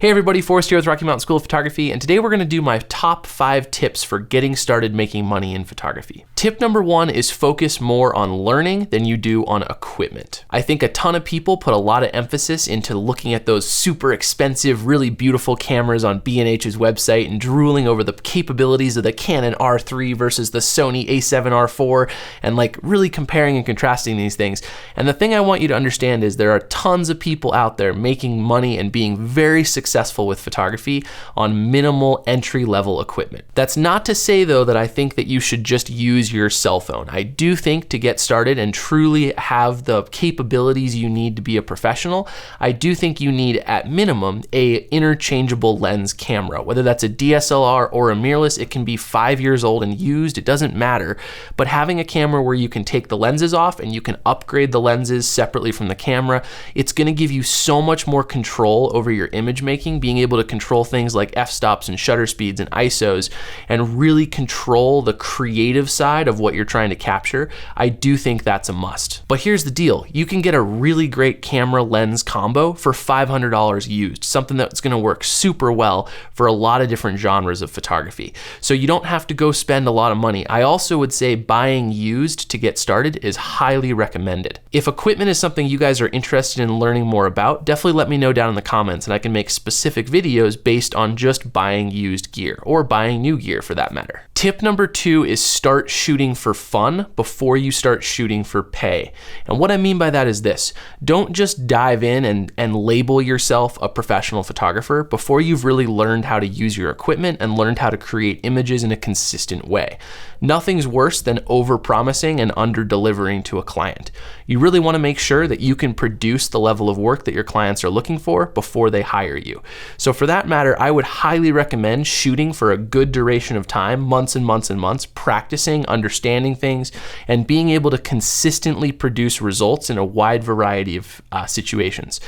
Hey everybody, Forrest here with Rocky Mountain School of Photography, and today we're going to do my top 5 tips for getting started making money in photography. Tip number 1 is focus more on learning than you do on equipment. I think a ton of people put a lot of emphasis into looking at those super expensive, really beautiful cameras on B&H's website and drooling over the capabilities of the Canon R3 versus the Sony A7R4and like really comparing and contrasting these things. And the thing I want you to understand is there are tons of people out there making money and being very successful with photography on minimal entry-level equipment. That's not to say though that I think that you should just use your cell phone. I do think to get started and truly have the capabilities you need to be a professional, I do think you need at minimum a interchangeable lens camera. Whether that's a DSLR or a mirrorless, it can be 5 years old and used, it doesn't matter. But having a camera where you can take the lenses off and you can upgrade the lenses separately from the camera, it's gonna give you so much more control over your image making, being able to control things like f-stops and shutter speeds and ISOs and really control the creative side of what you're trying to capture. I do think that's a must. But here's the deal. You can get a really great camera lens combo for $500 used, something that's gonna work super well for a lot of different genres of photography. So you don't have to go spend a lot of money. I also would say buying used to get started is highly recommended. If equipment is something you guys are interested in learning more about, definitely let me know down in the comments and I can make specific videos based on just buying used gear or buying new gear for that matter. Tip number 2 is start shooting for fun before you start shooting for pay. And what I mean by that is this: don't just dive in and label yourself a professional photographer before you've really learned how to use your equipment and learned how to create images in a consistent way. Nothing's worse than over-promising and under-delivering to a client. You really want to make sure that you can produce the level of work that your clients are looking for before they hire you. So for that matter, I would highly recommend shooting for a good duration of time, months and months and months, practicing, understanding things, and being able to consistently produce results in a wide variety of situations.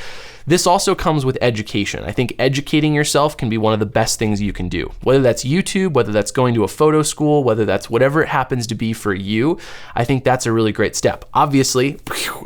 This also comes with education. I think educating yourself can be one of the best things you can do. Whether that's YouTube, whether that's going to a photo school, whether that's whatever it happens to be for you, I think that's a really great step. Obviously,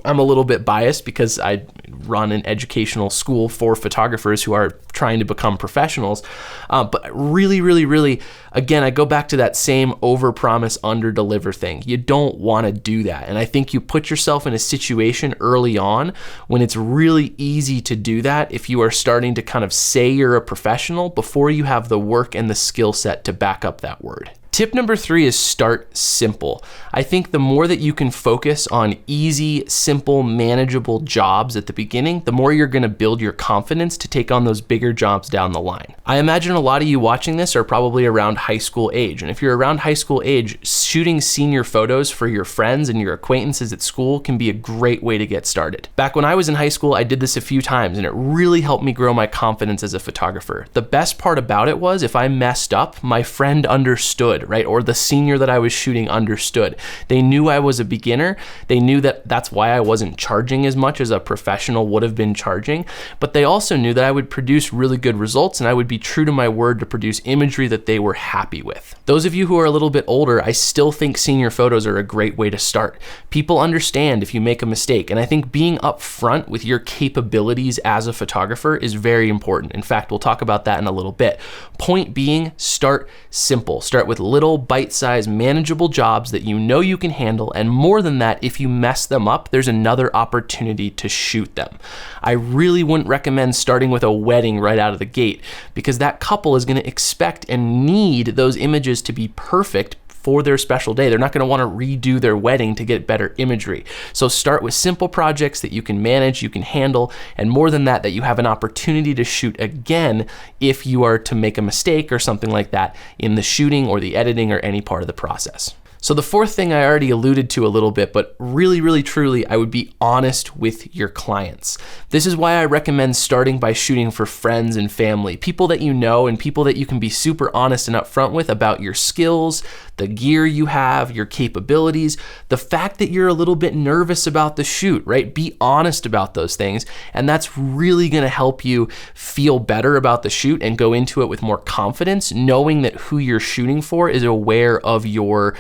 I'm a little bit biased because I run an educational school for photographers who are trying to become professionals. But really, again, I go back to that same overpromise, underdeliver thing. You don't want to do that. And I think you put yourself in a situation early on when it's really easy to do that if you are starting to kind of say you're a professional before you have the work and the skill set to back up that word. Tip number 3 is start simple. I think the more that you can focus on easy, simple, manageable jobs at the beginning, the more you're gonna build your confidence to take on those bigger jobs down the line. I imagine a lot of you watching this are probably around high school age. And if you're around high school age, shooting senior photos for your friends and your acquaintances at school can be a great way to get started. Back when I was in high school, I did this a few times and it really helped me grow my confidence as a photographer. The best part about it was if I messed up, my friend understood, right? Or the senior that I was shooting understood. They knew I was a beginner. They knew that that's why I wasn't charging as much as a professional would have been charging, but they also knew that I would produce really good results and I would be true to my word to produce imagery that they were happy with. Those of you who are a little bit older, I still think senior photos are a great way to start. People understand if you make a mistake, and I think being upfront with your capabilities as a photographer is very important. In fact, we'll talk about that in a little bit. Point being, start simple. Start with little bite-sized manageable jobs that you know you can handle, and more than that, if you mess them up, there's another opportunity to shoot them. I really wouldn't recommend starting with a wedding right out of the gate because that couple is going to expect and need those images to be perfect for their special day. They're not going to want to redo their wedding to get better imagery. So start with simple projects that you can manage, you can handle, and more than that, that you have an opportunity to shoot again if you are to make a mistake or something like that in the shooting or the editing or any part of the process. So the fourth thing I already alluded to a little bit, but really, truly, I would be honest with your clients. This is why I recommend starting by shooting for friends and family, people that you know and people that you can be super honest and upfront with about your skills, the gear you have, your capabilities, the fact that you're a little bit nervous about the shoot, right? Be honest about those things, and that's really gonna help you feel better about the shoot and go into it with more confidence, knowing that who you're shooting for is aware of your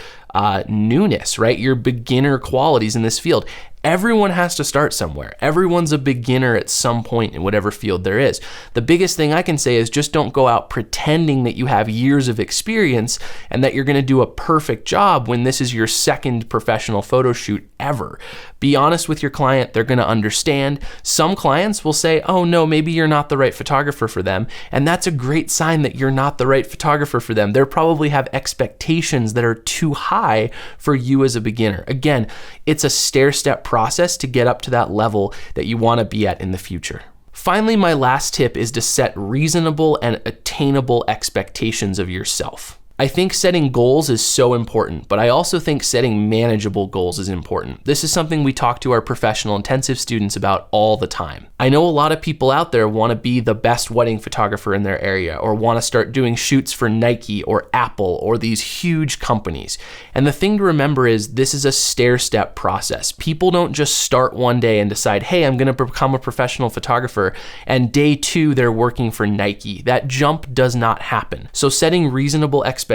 newness, right? Your beginner qualities in this field. Everyone has to start somewhere. Everyone's a beginner at some point in whatever field there is. The biggest thing I can say is just don't go out pretending that you have years of experience and that you're gonna do a perfect job when this is your second professional photo shoot ever. Be honest with your client, they're gonna understand. Some clients will say, oh no, maybe you're not the right photographer for them. And that's a great sign that you're not the right photographer for them. They probably have expectations that are too high for you as a beginner. Again, it's a stair-step process to get up to that level that you wanna be at in the future. Finally, my last tip is to set reasonable and attainable expectations of yourself. I think setting goals is so important, but I also think setting manageable goals is important. This is something we talk to our professional intensive students about all the time. I know a lot of people out there want to be the best wedding photographer in their area or want to start doing shoots for Nike or Apple or these huge companies. And the thing to remember is this is a stair-step process. People don't just start one day and decide, hey, I'm going to become a professional photographer, and day 2 they're working for Nike. That jump does not happen. So setting reasonable expectations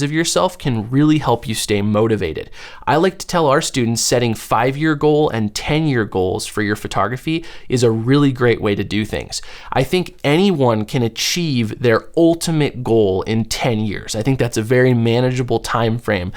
of yourself can really help you stay motivated. I like to tell our students setting 5-year goal and 10-year goals for your photography is a really great way to do things. I think anyone can achieve their ultimate goal in 10 years. I think that's a very manageable time frame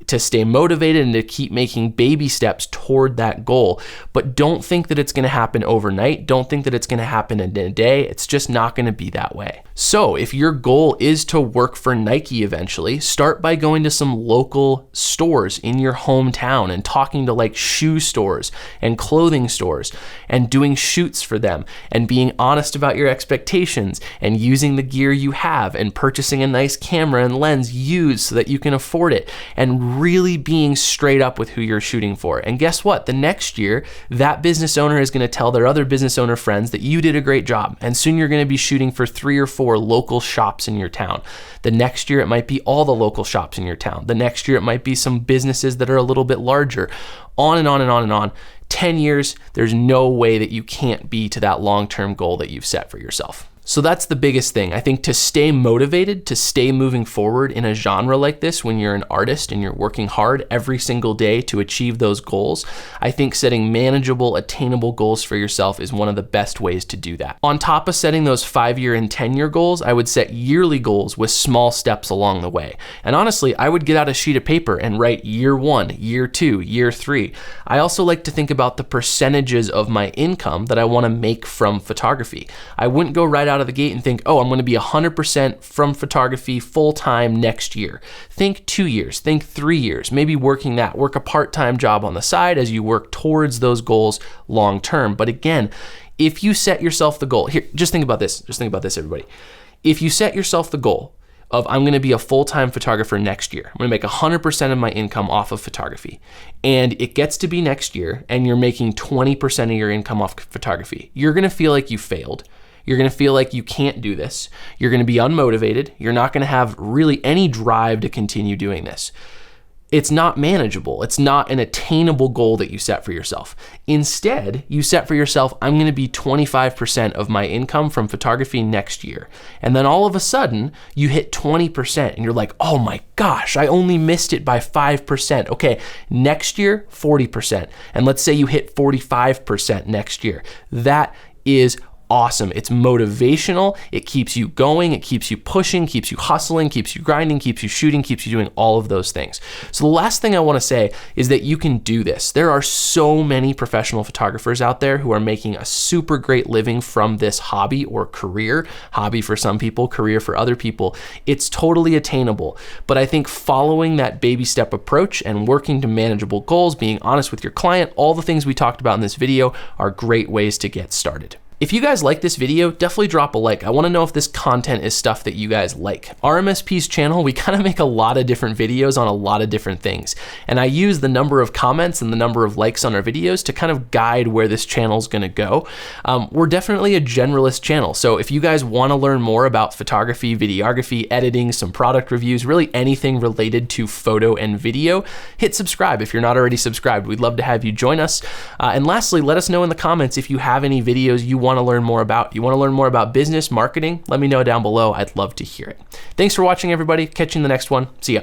to stay motivated and to keep making baby steps toward that goal. But don't think that it's going to happen overnight. Don't think that it's going to happen in a day. It's just not going to be that way. So if your goal is to work for Nike eventually, start by going to some local stores in your hometown and talking to like shoe stores and clothing stores and doing shoots for them and being honest about your expectations and using the gear you have and purchasing a nice camera and lens used so that you can afford it, and really being straight up with who you're shooting for. And guess what? The next year, that business owner is going to tell their other business owner friends that you did a great job. And soon you're going to be shooting for 3 or 4 local shops in your town. The next year, it might be all the local shops in your town. The next year, it might be some businesses that are a little bit larger. On and on and on and on. 10 years, there's no way that you can't be to that long-term goal that you've set for yourself. So that's the biggest thing. I think to stay motivated, to stay moving forward in a genre like this, when you're an artist and you're working hard every single day to achieve those goals, I think setting manageable, attainable goals for yourself is one of the best ways to do that. On top of setting those 5-year and 10-year goals, I would set yearly goals with small steps along the way. And honestly, I would get out a sheet of paper and write year 1, year 2, year 3. I also like to think about the percentages of my income that I want to make from photography. I wouldn't go right out of the gate and think, oh, I'm going to be 100% from photography full-time next year. Think 2 years, think 3 years, maybe work a part-time job on the side as you work towards those goals long-term. But again, if you set yourself the goal, here, just think about this, everybody. If you set yourself the goal of I'm going to be a full-time photographer next year, I'm going to make 100% of my income off of photography, and it gets to be next year and you're making 20% of your income off photography, you're going to feel like you failed. You're going to feel like you can't do this. You're going to be unmotivated. You're not going to have really any drive to continue doing this. It's not manageable. It's not an attainable goal that you set for yourself. Instead, you set for yourself, I'm going to be 25% of my income from photography next year. And then all of a sudden, you hit 20% and you're like, oh my gosh, I only missed it by 5%. Okay, next year, 40%. And let's say you hit 45% next year. That is awesome. It's motivational. It keeps you going. It keeps you pushing, keeps you hustling, keeps you grinding, keeps you shooting, keeps you doing all of those things. So the last thing I want to say is that you can do this. There are so many professional photographers out there who are making a super great living from this hobby or career. Hobby for some people, career for other people. It's totally attainable. But I think following that baby step approach and working to manageable goals, being honest with your client, all the things we talked about in this video are great ways to get started. If you guys like this video, definitely drop a like. I want to know if this content is stuff that you guys like. RMSP's channel, we kind of make a lot of different videos on a lot of different things. And I use the number of comments and the number of likes on our videos to kind of guide where this channel's gonna go. We're definitely a generalist channel. So if you guys want to learn more about photography, videography, editing, some product reviews, really anything related to photo and video, hit subscribe if you're not already subscribed. We'd love to have you join us. And lastly, let us know in the comments if you have any videos you want to learn more about. You want to learn more about business, marketing? Let me know down below. I'd love to hear it. Thanks for watching, everybody. Catch you in the next one. See ya.